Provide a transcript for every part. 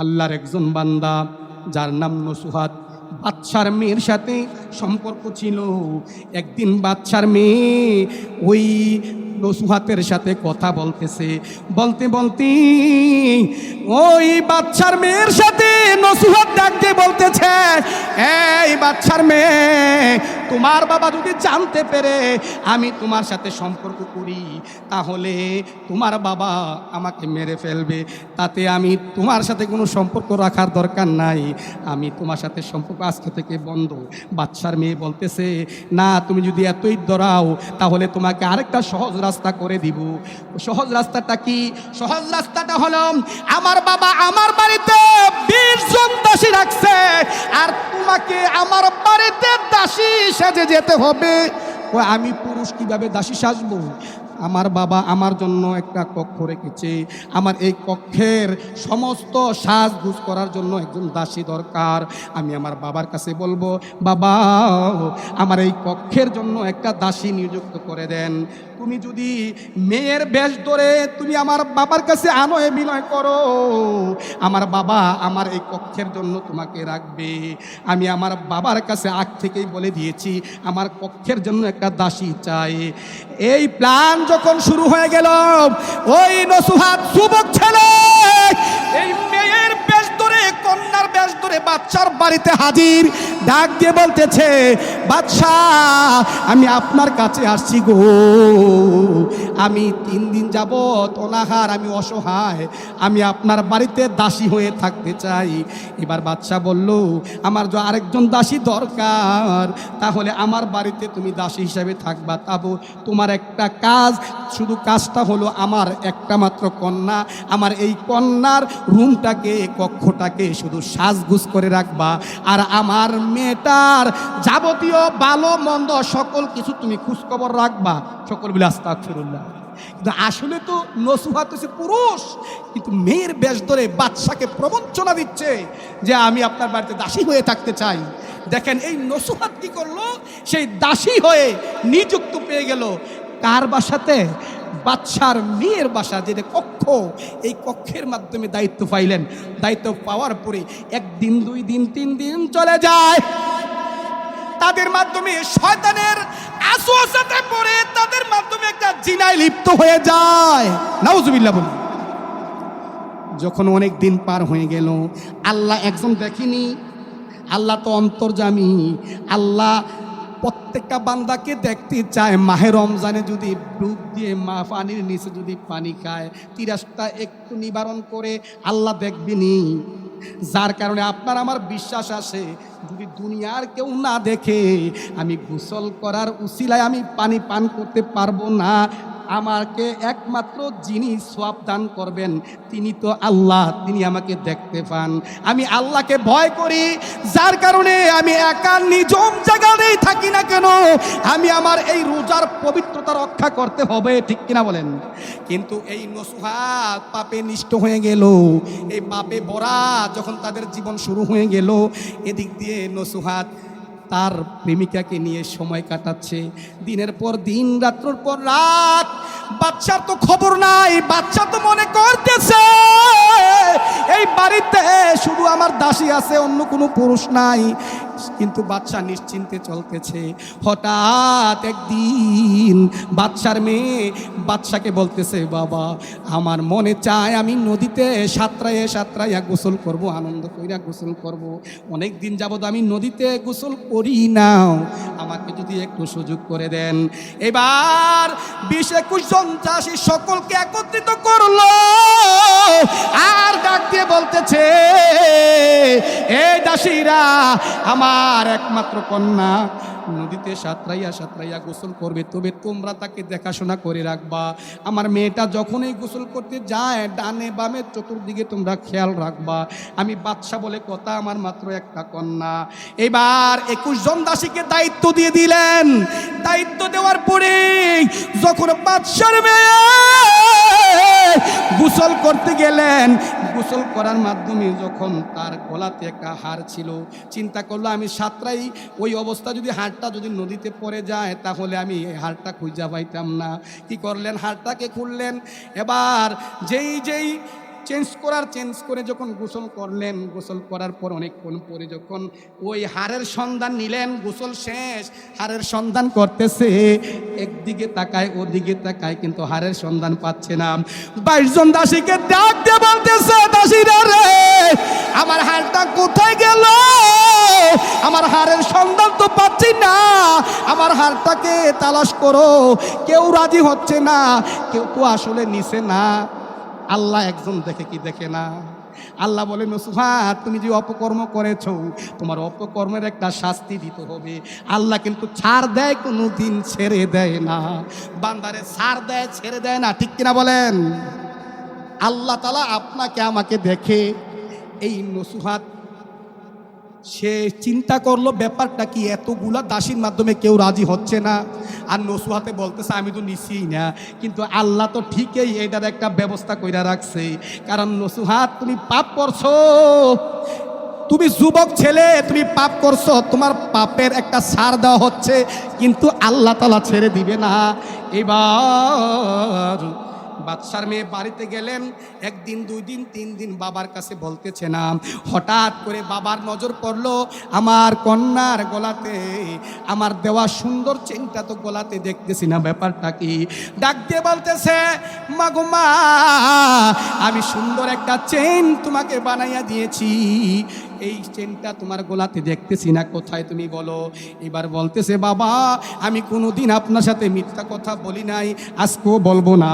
আল্লাহর একজন বান্দা যার নাম নসুহাত, বাদশার মেয়ের সাথে সম্পর্ক ছিল। একদিন বাদশার মেয়ে ওই নসুহাতের সাথে কথা বলতেছে, বলতে বলতে ওই বাদশার মেয়ের সাথে নসুহাত ডাকতে বলতেছে, এই বাদশার মেয়ে, তোমার বাবা যদি জানতে পেরে আমি তোমার সাথে সম্পর্ক করি তাহলে তোমার বাবা আমাকে মেরে ফেলবে, তাতে আমি তোমার সাথে কোনো সম্পর্ক রাখার দরকার নাই, আমি তোমার সাথে সম্পর্ক আজকে থেকে বন্ধ। বাদশার মেয়ে বলতেছে, না, তুমি যদি এতই ডরাও তাহলে তোমাকে আরেকটা সহজ রাস্তা করে দিব। সহজ রাস্তাটা কি? সহজ রাস্তাটা হলো, আমার বাবা আমার বাড়িতে 20 জন দাসী রাখছে, আর তোমাকে আমার বাড়িতে দাসী সেজে যেতে হবে। আমি পুরুষ কিভাবে দাসী সাজবো? আমার বাবা আমার জন্য একটা কক্ষ রেখেছে, আমার এই কক্ষের সমস্ত সাজগুজ করার জন্য একজন দাসী দরকার। আমি আমার বাবার কাছে বলবো, বাবা আমার এই কক্ষের জন্য একটা দাসী নিযুক্ত করে দেন। তুমি যদি মেয়ের বেশ ধরে তুমি আমার বাবার কাছে আনয় বিনয় করো, আমার বাবা আমার এই কক্ষের জন্য তোমাকে রাখবে। আমি আমার বাবার কাছে আগ থেকেই বলে দিয়েছি আমার কক্ষের জন্য একটা দাসী চাই। এই প্ল্যান যখন শুরু হয়ে গেল, ওই নসুহাত যুবক ছেলে এই মেয়ের বেশ ধরে, কন্যার বেশ ধরে বাদশার বাড়িতে হাজির, ডাক দিয়ে বলতেছে, বাদশাহ আমি আপনার কাছে আসছি গো, আমি 3 দিন যাবত অনাহার, আমি অসহায়, আমি আপনার বাড়িতে দাসী হয়ে থাকতে চাই। এবার বাদশাহ বলল, আমার যে আরেকজন দাসী দরকার, তাহলে আমার বাড়িতে তুমি দাসী হিসাবে থাকবা। তাবো তোমার একটা কাজ, শুধু কাজটা হলো আমার একটা মাত্র কন্যা, আমার এই কন্যার রুমটাকে, কক্ষটাকে শুধু সাজগুজ করে রাখবা, আর আমার মেয়েটার যাবতীয় ভালো মন্দ সকল কিছু তুমি খোঁজখবর রাখবা। সকল বলে আস্তাগফিরুল্লাহ। কিন্তু আসলে তো নসুহাত হচ্ছে পুরুষ, কিন্তু মেয়ের বেশ ধরে বাদশাকে প্রবঞ্চনা দিচ্ছে যে আমি আপনার বাড়িতে দাসী হয়ে থাকতে চাই। দেখেন এই নসুহাত কি করলো, সেই দাসী হয়ে নিযুক্ত পেয়ে গেল কার বাসাতে? বাদশার মেয়ের বাসা, যেটা কক্ষ, এই কক্ষের মাধ্যমে দায়িত্ব পাইলেন। দায়িত্ব পাওয়ার পরে 1 দিন 2 দিন 3 দিন চলে যায়, তাদের মাধ্যমে শয়তানের আসওয়াসাতে পড়ে তাদের মাধ্যমে একটা জিনায় লিপ্ত হয়ে যায়। নাউজুবিল্লাহ বলি। যখন অনেক দিন পার হয়ে গেল, আল্লাহ একজন দেখিনি, আল্লাহ তো অন্তর্যামী, আল্লাহ প্রত্যেকটা বান্দাকে দেখতে চায়। মাহে রমজানে যদি ডুব দিয়ে পানির নিচে যদি পানি খায়, তিরাসটা একটু নিবারণ করে আল্লাহ দেখবেনি। যার কারণে আপনার আমার বিশ্বাস আসে, যদি দুনিয়ার কেউ না দেখে আমি গোসল করার উসিলায় আমি পানি পান করতে পারবো না, আমাকে একমাত্র যিনি সওয়াব দান করবেন তিনি তো আল্লাহ, তিনি আমাকে দেখতে পান। আমি আল্লাহকে ভয় করি, যার কারণে আমি একা নিজম জায়গাতেই থাকি না কেন, আমি আমার এই রোজার পবিত্রতা রক্ষা করতে হবে, ঠিক কিনা বলেন? কিন্তু এই নসুহাত পাপে নিষ্ঠ হয়ে গেল, এই পাপে ভরা যখন তাদের জীবন শুরু হয়ে গেল, এদিক দিয়ে নসুহাত তার প্রেমিকাকে নিয়ে সময় কাটাচ্ছে, দিনের পর দিন, রাত্রের পর রাত। বাচ্চার তো খবর নাই, বাচ্চা তো মনে করতেছে এই বাড়িতে শুধু আমার দাসী আছে, অন্য কোনো পুরুষ নাই। কিন্তু বাচ্চা নিশ্চিন্তে চলতেছে। হঠাৎ একদিন বাচ্চার মেয়ে বাচ্চাকে বলতেছে, বাবা আমার মনে চায় আমি নদীতে সাঁতরাইয়া গোসল করব, আনন্দ কইরা গোসল করব। অনেক দিন যাবত আমি নদীতে গোসল করি না, আমাকে যদি একটু সুযোগ করে দেন। এবার 20-21 জন চাষি সকলকে একত্রিত করলো, আর ডাক দিয়ে বলতেছে, এই দাসীরা, আমার একমাত্র কন্যা নদীতে সাঁতরাইয়া গোসল করবে, তবে তোমরা তাকে দেখাশোনা করে রাখবা। আমার মেয়েটা যখনই গোসল করতে যায় ডানে বামে চতুর্দিকে তোমরা খেয়াল রাখবা। আমি বাদশা বলে কথা, আমার মাত্র একটা কন্যা। এবার 21 জন দাসীকে দায়িত্ব দিয়ে দিলেন। দায়িত্ব দেওয়ার পরে যখন বাদশার মেয়ে গোসল করতে গেলেন, গোসল করার মাধ্যমে যখন তার গলাতে একটা হার ছিল, চিন্তা করলো আমি সাঁতরাই, ওই অবস্থা যদি হাড়টা যদি নদীতে পড়ে যায় তাহলে আমি এই হাড়টা খুঁজে পাইতাম না। কি করলেন? হাড়টাকে খুললেন। এবার যেই চেঞ্জ করে যখন গোসল করলেন, গোসল করার পর অনেকক্ষণ পরে যখন ওই হাড়ের সন্ধান নিলেন, গোসল শেষ, হাড়ের সন্ধান করতেছে, একদিকে তাকায় ওদিকে তাকায়, কিন্তু হাড়ের সন্ধান পাচ্ছে না। 22 জন দাসীকে ডাক দিয়ে বলতেছে, দাসীরা রে, আমার হাড়টা কোথায় গেল? আমার হাড়ের সন্ধান তো পাচ্ছি না, আমার হাড়টাকে তালাশ করো। কেউ রাজি হচ্ছে না, কেউ তো আসলে নিছে না। আল্লাহ একজন দেখে কি দেখে না? আল্লাহ বলে, নসুহাত, তুমি যে অপকর্ম করেছো, তোমার অপকর্মের একটা শাস্তি দিতে হবে। আল্লাহ কিন্তু ছাড় দেয়, কোনো দিন ছেড়ে দেয় না। বান্দারে ছাড় দেয়, ছেড়ে দেয় না, ঠিক কিনা বলেন? আল্লাহ তাআলা আপনাকে আমাকে দেখে। এই নসুহাত সে চিন্তা করলো ব্যাপারটা কি, এতগুলা দাসীর মাধ্যমে কেউ রাজি হচ্ছে না, আর নসুহাতে বলতেছে আমি তো নিছিই না। কিন্তু আল্লাহ তো ঠিকই এটার একটা ব্যবস্থা কইরা রাখছে। কারণ নসুহাত, তুমি পাপ করছো, তুমি যুবক ছেলে, তুমি পাপ করছো, তোমার পাপের একটা ছাড় দেওয়া হচ্ছে, কিন্তু আল্লাহ তাআলা ছেড়ে দিবে না। এবার বাদশার মেয়ে বাড়িতে গেলেন, একদিন, 2 দিন, 3 দিন বাবার কাছে বলতেছে না। হঠাৎ করে বাবার নজর পড়লো আমার কন্যার গলাতে, আমার দেওয়া সুন্দর চেনটা তো গলাতে দেখতেছি না, ব্যাপারটা কি? ডাক দিয়ে বলতেছে, মা গো মা, আমি সুন্দর একটা চেন তোমাকে বানাইয়া দিয়েছি, এই চেনটা তোমার গলাতে দেখতেছি না, কোথায় তুমি বলো? এবার বলতেছে, বাবা, আমি কোনোদিন আপনার সাথে মিথ্যা কথা বলি নাই, আজকেও বলবো না।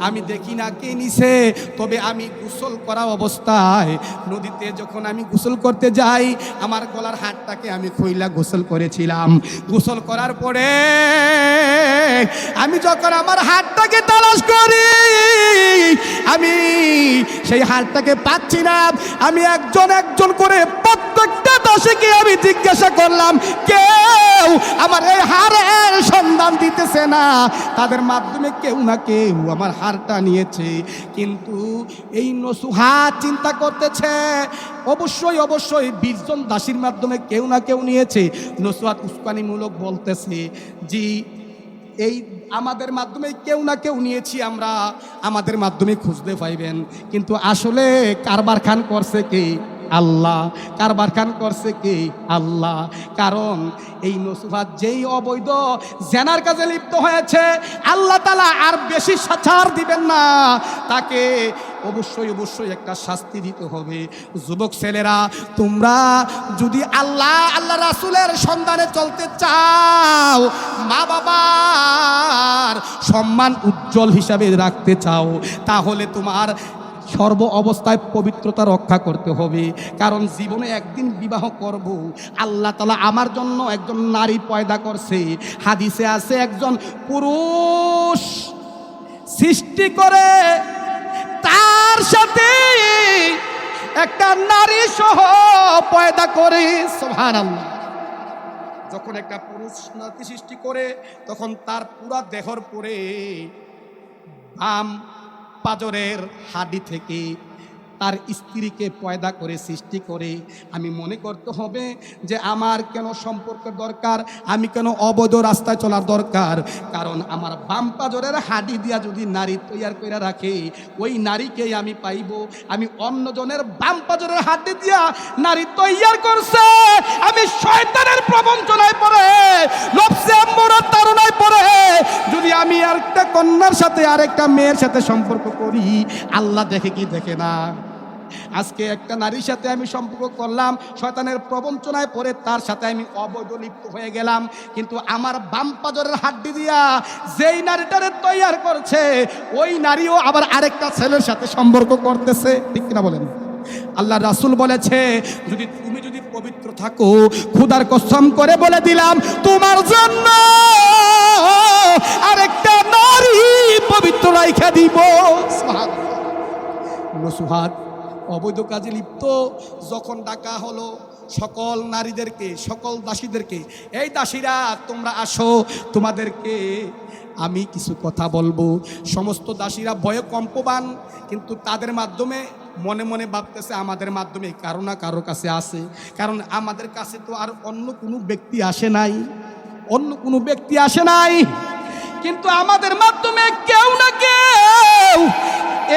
আমি দেখি না কে নিছে, তবে আমি গোসল করা অবস্থায় নদীতে যখন আমি গোসল করতে যাই, আমার গলার হাতটাকে আমি খুইলা গোসল করেছিলাম। গোসল করার পরে আমি যখন আমার হাতটাকে তালাশ করি, আমি সেই হাতটাকে পাচ্ছি না। আমি একজন করে প্রত্যেকটা দাসীকে আমি জিজ্ঞাসা করলাম, কেউ আমার এই হাড়ের সন্ধান দিতেছে না। তাদের মাধ্যমে কেউ না কেউ আমার হাড়টা নিয়েছে। কিন্তু এই নসুহাত চিন্তা করতেছে, অবশ্যই 20 জন দাসীর মাধ্যমে কেউ না কেউ নিয়েছে। নসুহাত উস্কানিমূলক বলতেছে, জি, এই আমাদের মাধ্যমে কেউ না কেউ নিয়েছি আমরা, আমাদের মাধ্যমে খুঁজতে পাইবেন। কিন্তু আসলে কারবার খান করছে কে? আল্লাহ। কারবার খান করছে কে? আল্লাহ। কারণ এই নসুহাত যেই অবৈধ জেনার কাজে লিপ্ত হয়েছে, আল্লাহ তাআলা আর বেশি ছাড় দিবেন না, তাকে অবশ্যই একটা শাস্তি দিতে হবে। যুবক ছেলেরা, তোমরা যদি আল্লাহ রাসূলের সন্ধানে চলতে চাও, মা বাবার সম্মান উজ্জ্বল হিসাবে রাখতে চাও, তাহলে তোমার সর্ব অবস্থায় পবিত্রতা রক্ষা করতে হবে। কারণ জীবনে একদিন বিবাহ করব। আল্লাহ তাআলা আমার জন্য একজন নারী পয়দা করছে। হাদিসে আছে, একজন পুরুষ সৃষ্টি করে তার সাথে একটা নারী সহ পয়দা করে। সুবহানাল্লাহ। যখন একটা পুরুষ নারী সৃষ্টি করে, তখন তার পুরা দেহর পরে বাম পাজরের হাড়ি থেকে তার স্ত্রীকে পয়দা করে সৃষ্টি করে। আমি মনে করতে হবে যে আমার কেন সম্পর্ক দরকার, আমি কেন অবৈধ রাস্তায় চলার দরকার? কারণ আমার বাম পাজরের হাড়ি দিয়া যদি নারী তৈয়ার করে রাখে, ওই নারীকেই আমি পাইব। আমি অন্যজনের বাম পাজরের হাড়ি দিয়া নারী তৈয়ার করছে, আমি শয়তানের প্রবঞ্চনায় পড়ে, লফসে আম্মুরার তাড়নায় পড়ে যদি আমি আরেকটা কন্যার সাথে আরেকটা মেয়ের সাথে সম্পর্ক করি, আল্লাহ দেখে কি দেখে না? আজকে একটা নারীর সাথে আমি সম্পর্ক করলাম, শয়তানের প্রবঞ্চনায় পড়ে তার সাথে আমি অবৈধ লিপ্ত হয়ে গেলাম। কিন্তু আমার বাম পাজরের হাড্ডি দিয়া যেই নারীটারে তৈয়ার করছে, ওই নারীও আবার আরেকটা ছেলের সাথে সম্পর্ক করতেছে, ঠিক কিনা বলেন? আল্লাহ রাসূল বলেছে, তুমি যদি পবিত্র থাকো, খোদার কসম করে বলে দিলাম, তোমার জন্য আরেকটা নারী পবিত্র রাইখা দিব। নসুহাত অবৈধ কাজে লিপ্ত যখন ডাকা হলো সকল নারীদেরকে, সকল দাসীদেরকে, এই দাসীরা তোমরা আসো, তোমাদেরকে আমি কিছু কথা বলবো। সমস্ত দাসীরা ভয়ে কম্পমান, কিন্তু তাদের মাধ্যমে মনে মনে ভাবতেছে আমাদের মাধ্যমে কারো না কারো কাছে আসে। কারণ আমাদের কাছে তো আর অন্য কোনো ব্যক্তি আসে নাই, কিন্তু আমাদের মাধ্যমে কেউ না কেউ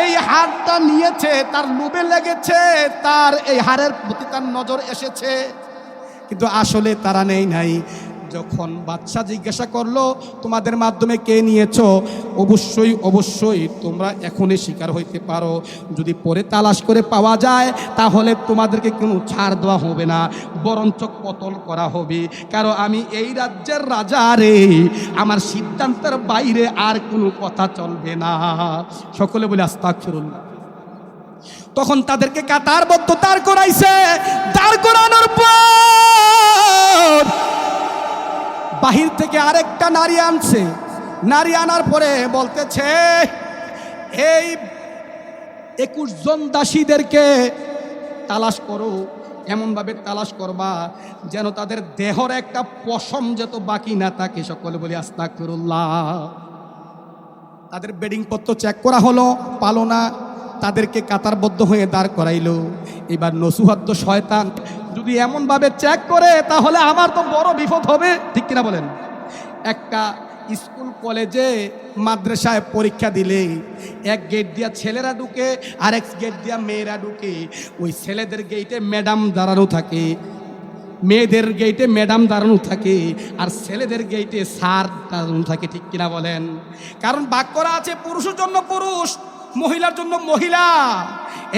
এই হারটা নিয়েছে, তার লোভে লেগেছে, তার এই হারের প্রতি তার নজর এসেছে, কিন্তু আসলে তারা নেই নাই। যখন বাদশা জিজ্ঞাসা করলো তোমাদের মাধ্যমে কে নিয়েছো, অবশ্যই অবশ্যই তোমরা এখনই শিকার হইতে পারো, যদি পরে তালাশ করে পাওয়া যায় তাহলে তোমাদেরকে কোনো ছাড় দেওয়া হবে না, বরঞ্চ কতল করা হবে, কারণ আমি এই রাজ্যের রাজা রে, আমার সিদ্ধান্তের বাইরে আর কোনো কথা চলবে না। সকলে বলে আস্তাগফিরুল্লাহ। তখন তাদেরকে কাতারবদ্ধ দাঁড় করাইছে, দাঁড় করানোর পর বাহির থেকে আরেকটা নারী আনছে, নারী আনার পরে বলতেছে এই 21 জন দাসীদেরকে তালাশ করো, এমনভাবে তালাশ করবা যেন তাদের দেহর একটা পশম যত বাকি না থাকে। সকলে বলি আস্তাগফিরুল্লাহ। তাদের বেডিং পত্র চেক করা হলো, পালো না, তাদেরকে কাতারবদ্ধ হয়ে দাঁড় করাইলো। এবার নসুহাত তো শয়তান, যদি এমনভাবে চেক করে তাহলে আমার তো বড় বিপদ হবে, ঠিক কিনা বলেন? একটা স্কুল কলেজে মাদ্রাসায় পরীক্ষা দিলে এক গেট দিয়া ছেলেরা ঢুকে, আরেক গেট দিয়া মেয়েরা ঢুকে। ওই ছেলেদের গেটে ম্যাডাম দাঁড়ানো থাকে, মেয়েদের গেটে ম্যাডাম দাঁড়ানো থাকে, আর ছেলেদের গেটে স্যার দাঁড়ানো থাকে, ঠিক কিনা বলেন? কারণ ভাগ করা আছে পুরুষের জন্য পুরুষ, মহিলার জন্য মহিলা।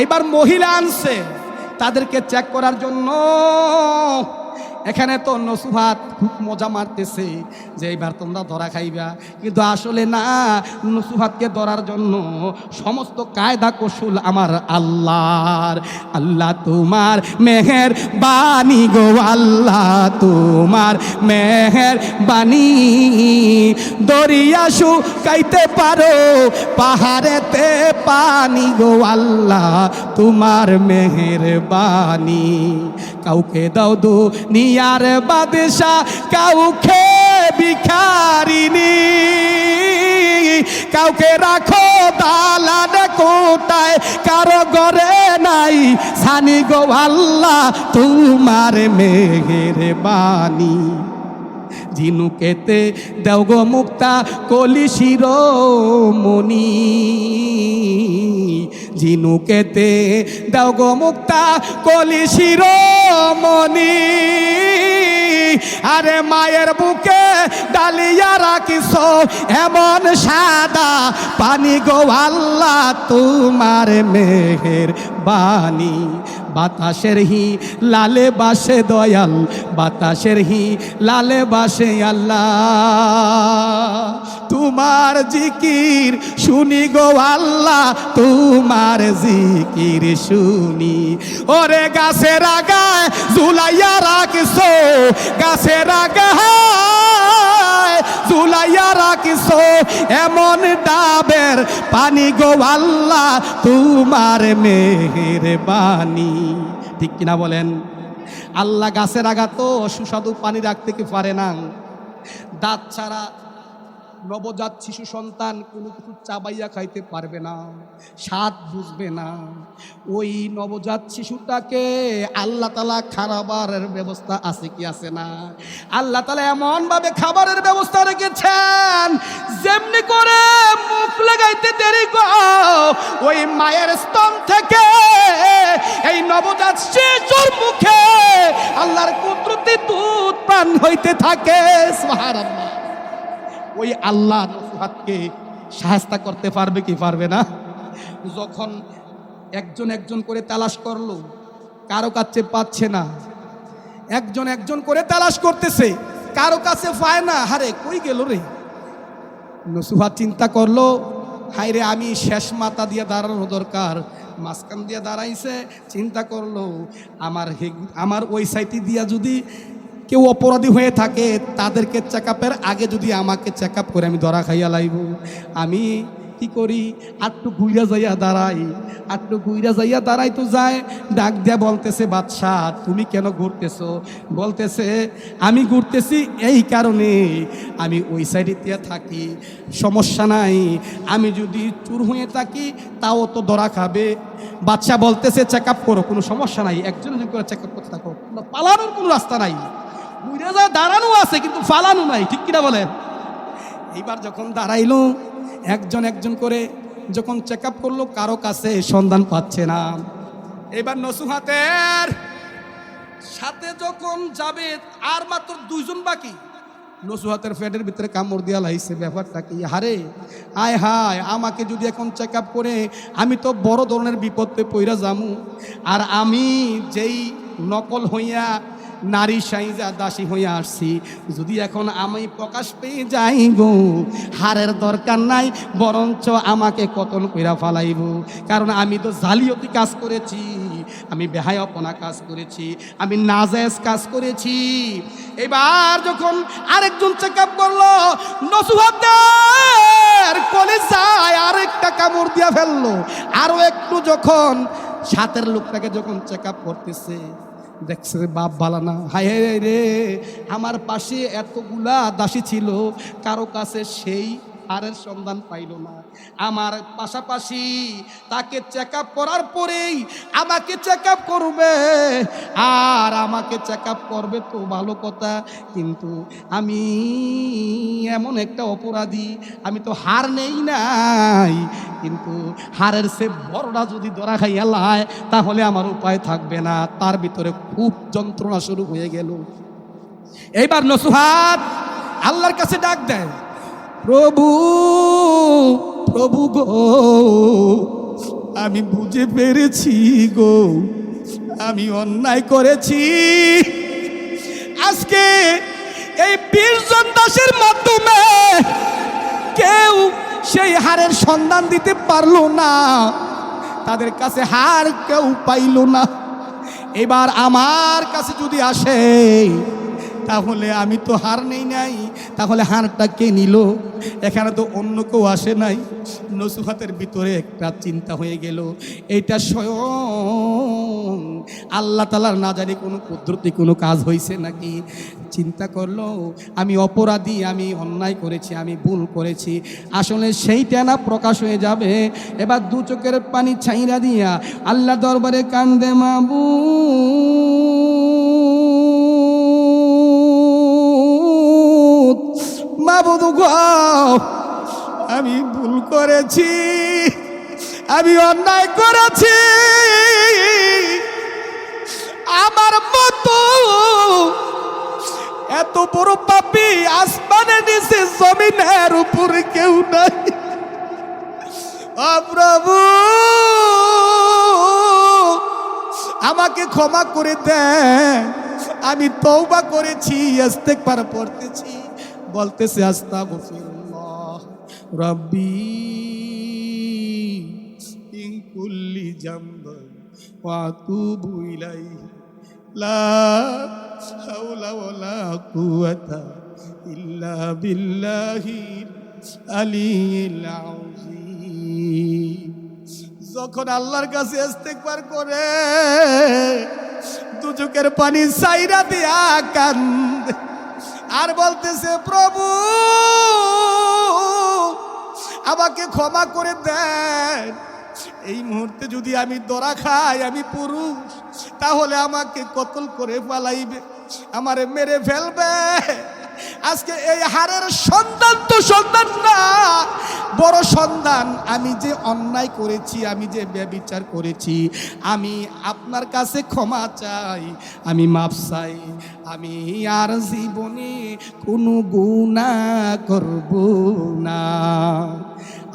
এইবার মহিলা আনছে তাদেরকে চেক করার জন্য। এখানে তো নসুহাত খুব মজা মারতেছে যে এইবার তোমরা ধরা খাইবা, কিন্তু আসলে না, নসুহাতকে ধরার জন্য সমস্ত কায়দা কৌশল আমার আল্লাহর। আল্লাহ তোমার মেহের বাণী গো, আল্লাহ তোমার মেহের বাণী, দরিয়া শুকাইতে পারো পাহাড়েতে পানি গো, আল্লাহ তোমার মেহের বাণী। কাউকে দাও দুনিয়ার বাদশা, কাউকে ভিখারিনী, কাউকে রাখো দালান কোটায়, কারো ঘরে নাই সানি গো, আল্লাহ তোমার মেহের বাণী। ঝিনুকেতে দেও গো মুক্তা কলি শিরোমণি, ঝিনুকেতে দেও গো মুক্তা কলি শিরোমণি। আরে মায়ের বুকে ডালিয়া রাখিস এমন সাদা পানি গো, আল্লাহ তোমার মেহের বাণী। বাতাসের হি লালে বাসে দয়াল, বাতাসের হি লালে বাসে আল্লাহ তোমার জিকির শুনি গো, আল্লাহ তোমার জিকির শুনি। ওরে গাছের আগায় ঝুলাইয়া রাখছো, গাছের আগায় ঝুলাইয়া রাখছো এমন ডাবের পানি গো, আল্লাহ তোমার মেহের বাণী। ঠিক কিনা বলেন? আল্লাহ গাছের আগা তো সুস্বাদু পানি রাখতে কি পারে না? দাঁত ছাড়া নবজাত শিশু সন্তান কোনো কিছু চাবাইয়া খাইতে পারবে না, স্বাদ বুঝবে না। ওই নবজাত শিশুটাকে আল্লাহ তাআলা খাবারের ব্যবস্থা আছে কি আছে না? আল্লাহ তাআলা এমনভাবে খাবারের ব্যবস্থা রেখেছেন যেমনি করে মুখ লাগাইতে দেরি গো, ওই মায়ের স্তন থেকে এই নবজাত শিশুর মুখে আল্লাহর কুদরতি দুধ পান হইতে থাকে। সুবহানাল্লাহ। ওই আল্লাহ নসুহাতকে সাহায্য করতে পারবে কি পারবে না? যখন একজন একজন করে তালাশ করলো, কারো কাছে পাচ্ছে না, একজন একজন করে তালাশ করতেছে, কারো কাছে পায় না। হারে কই গেল রে? নসুহাত চিন্তা করলো, হাই রে আমি শেষ মাথা দিয়ে দাঁড়ানো দরকার, মাঝখান দিয়ে দাঁড়াইছে। চিন্তা করলো আমার ওই সাইডে দিয়া যদি কেউ অপরাধী হয়ে থাকে তাদেরকে চেক আপের আগে যদি আমাকে চেক আপ করে আমি ধরা খাইয়া লাইব, আমি কি করি, আটটু ঘুইরা যাইয়া দাঁড়াই, আটটু ঘুইরা যাইয়া দাঁড়াই তো যায়। ডাক দিয়া বলতেছে, বাদশাহ তুমি কেন ঘুরতেছো? বলতেছে আমি ঘুরতেছি এই কারণে, আমি ওই সাইডে দিয়ে থাকি, সমস্যা নাই, আমি যদি চুর হয়ে থাকি তাও তো ধরা খাবে। বাদশাহ বলতেছে চেক আপ করো, কোনো সমস্যা নাই, একজন একজন করে চেক আপ করতে থাকো, পালানোর কোনো রাস্তা নাই, ঘুরে যা দাঁড়ানো আছে কিন্তু ফালানো নাই, ঠিক কিনা বলেন? এইবার যখন দাঁড়াইলো একজন একজন করে যখন চেক আপ করলো কারো কাছে সন্ধান পাচ্ছে না। এবার নসুহাতের সাথে যখন যাবে আর মাত্র 2 জন বাকি, নসুহাতের পেটের ভিতরে কামড় দিয়া লাইছে। ব্যাপারটা কি? হারে আয় হায়, আমাকে যদি এখন চেক আপ করে আমি তো বড় ধরনের বিপদে পইরা যামু। আর আমি যেই নকল হইয়া নারী সাইজা দাসী হইয়া আসছি, যদি এখন আমি প্রকাশ পেয়ে যাই গো, হারের দরকার নাই, বরঞ্চ আমাকে কতল কইরা ফালাইব। কারণ আমি তো জালিয়াতি কাজ করেছি, আমি বেহায়াপনা কাজ করেছি, আমি নাজায়েজ কাজ করেছি। এবার যখন আরেকজন চেক আপ করলো, নসুহাতের কলিজায় আরেকটা কামড় দিয়া ফেললো। আরো একটু যখন সাথের লোকটাকে যখন চেক আপ করতেছে, দেখছে বাপ বালানা, হায় হায় রে, আমার পাশে এতগুলা দাসী ছিল, কারো কাছে সেই হারের সন্ধান পাইল না। আমার পাশাপাশি তাকে চেক আপ করার পরেই আমাকে চেক আপ করবে, আর আমাকে চেক আপ করবে তো ভালো কথা, কিন্তু আমি এমন একটা অপরাধী, আমি তো হার নেই নাই, কিন্তু হারের সে বড়টা যদি ধরা খাইয়া লায় তাহলে আমার উপায় থাকবে না। তার ভিতরে খুব যন্ত্রণা শুরু হয়ে গেল। এইবার নসুহাত আল্লাহর কাছে ডাক দেয়, প্রভু প্রভু গো, আমি বুঝে পেরেছি গো, আমি অন্যায় করেছি। আজকে এই 20 জন দাসের মাধ্যমে কেউ সেই হারের সন্ধান দিতে পারলো না, তাদের কাছে হার কেউ পাইল না। এবার আমার কাছে যদি আসে তাহলে আমি তো হার নেই নাই, তাহলে হারটা কে নিল? এখানে তো অন্য কেউ আসে নাই। নসুহাতের ভিতরে একটা চিন্তা হয়ে গেল, এটা স্বয়ং আল্লাহ তাআলার না জানি কোনো পদ্ধতি কোনো কাজ হয়েছে নাকি। চিন্তা করলো আমি অপরাধী, আমি অন্যায় করেছি, আমি ভুল করেছি, আসলে সেইটা না প্রকাশ হয়ে যাবে। এবার 2 চোখের পানি ছাইরা দিয়া আল্লাহ দরবারে কান্দে, মাবুদ গো, আমি ভুল করেছি, আমি অন্যায় করেছি, আমার মতো এত বড় পাপী আসমানের নিচে জমিনের উপরে কেউ নাই। ও প্রভু, আমাকে ক্ষমা করে দেন, আমি তওবা করেছি, ইস্তেগফার পড়তেছি, বলতেছে আস্তাগফিরুল্লাহ রাব্বি মিন কুল্লি যামবিন ওয়া আতুবু ইলাইহি লা হাওলা ওয়ালা কুওয়াতা ইল্লা বিল্লাহিল আলিয়্যিল আযীম। যখন আল্লাহর কাছে ইস্তেগফার করে 2 চোখের পানি ছাইরা দিয়া কান্দে আর বলতেছে, প্রভু আমাকে ক্ষমা করে দেন, এই মুহূর্তে যদি আমি ধরা খাই, আমি পুরুষ, তাহলে আমাকে কতল করে পালাইবে, আমারে মেরে ফেলবে। আজকে এই হারের সন্ধান তো সন্ধান না, বড় সন্ধান। আমি যে অন্যায় করেছি, আমি যে ব্যভিচার করেছি, আমি আপনার কাছে ক্ষমা চাই, আমি মাপ চাই, আমি আর জীবনে কোনো গুনাহ করব না।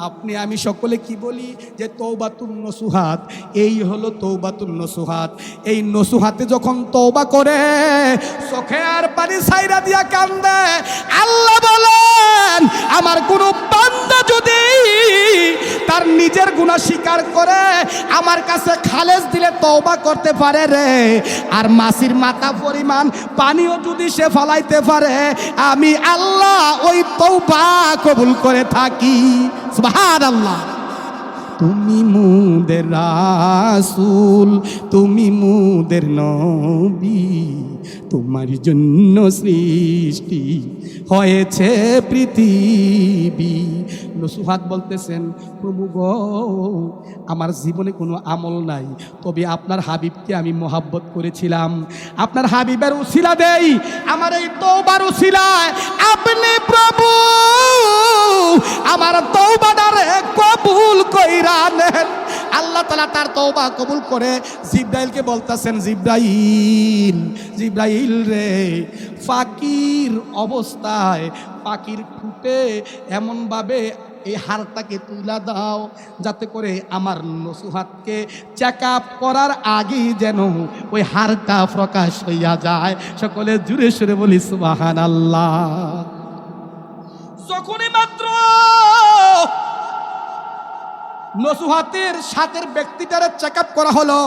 আপনি আমি সকলে কি বলি যে তওবাতুন নসুহাত, এই হলো তওবাতুন নসুহাত। এই নসুহাতে যখন তওবা করে চোখে আর পানি ছাইরা দিয়া কান্দে, আল্লাহ বলেন আমার কোনো বান্দা যদি তার নিজের গুনাহ স্বীকার করে আমার কাছে খালেস দিলে তওবা করতে পারে রে, আর মাছির মাথা পরিমাণ পানিও যদি সে ফলাইতে পারে, আমি আল্লাহ ওই তওবা কবুল করে থাকি। সুবহানাল্লাহ। তুমি মুদের রাসূল, তুমি মুদের নবী, তোমার জন্য সৃষ্টি হয়েছে পৃথিবী, নসুহাত বলতেছেন, প্রভু গো, আমার জীবনে কোনো আমল নাই, তবে আপনার হাবিবকে আমি মোহাব্বত করেছিলাম, আপনার হাবিবের উসিলা দেই, আমার এই তওবার উসিলায় আপনি প্রভু আমার তওবাটারে কবুল কইরা নেন। আল্লাহ তাআলা তার তওবা কবুল করে জিবরাইলকে বলতেছেন, জিবরাইল রে, ফাকির অবস্থায় পাখির ঠুটে এমনভাবে এই হাড়টাকে তুলা দাও যাতে করে আমার নসুহাতকে চেক আপ করার আগেই যেন ওই হাড়টা প্রকাশ হইয়া যায়। সকলে জুড়ে সুরে বলি সুবহানাল্লাহ। যখনই মাত্র নসুহাতের সাথের ব্যক্তিটারে চেক আপ করা হলো,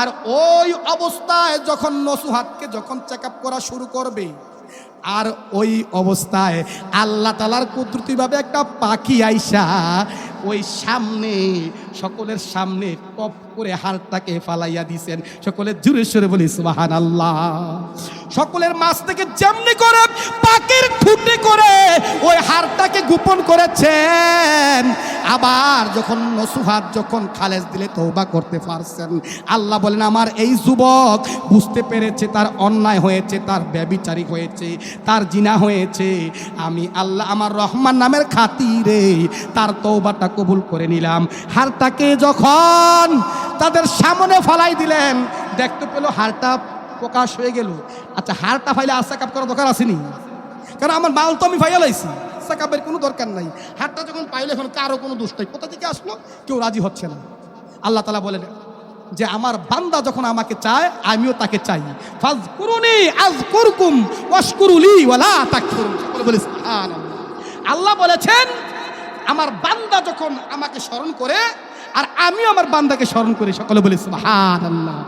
আর ওই অবস্থায় যখন নসুহাতকে যখন চেক আপ করা শুরু করবে, আর ওই অবস্থায় আল্লাহ তাআলার কুদরতিভাবে একটা পাখি আইসা ওই সামনে, সকলের সামনে টপ করে হাড়টাকে ফালাইয়া দিছেন। সকলে জোরে সোরে বলি সুবহানাল্লাহ। সকলের মাছ থেকে যেমনি করে পাখির ঠুটে করে ওই হাড়টাকে গোপন করেছেন, আবার যখন নসুহাত যখন খালেজ দিলে তওবা করতে পারছেন, আল্লাহ বলেন আমার এই যুবক বুঝতে পেরেছে তার অন্যায় হয়েছে, তার ব্যভিচারী হয়েছে, তার জিনা হয়েছে, আমি আল্লাহ আমার রহমান নামের খাতিরে তার তওবাটা কবুল করে নিলাম। হাড়টাকে যখন তাদের সামনে ফালাই দিলেন, দেখতে পেল হাড়টা প্রকাশ হয়ে গেল। আচ্ছা, হাড়টা ফাইলে চেকআপ করার দরকার আসেনি? কারণ আমার মাল তো আমি ফাইয়া লাইছি, চেকআপের কোনো দরকার নাই। হাড়টা যখন পাইলে এখন কারো কোনো দোষ নাই, কোথা থেকে আসলো কেউ রাজি হচ্ছে না। আল্লাহ তাআলা বলেন যে আমার বান্দা যখন আমাকে চায় আমিও তাকে চাই, ফাজকুরুনি আযকুরকুম ওয়াশকুরুলি ওয়ালা তাকফুরুন। বলে সুবহানাল্লাহ। আল্লাহ বলেছেন আমার বান্দা যখন আমাকে স্মরণ করে আর আমিও আমার বান্দাকে স্মরণ করি। সকলে বলি সুবহানাল্লাহ।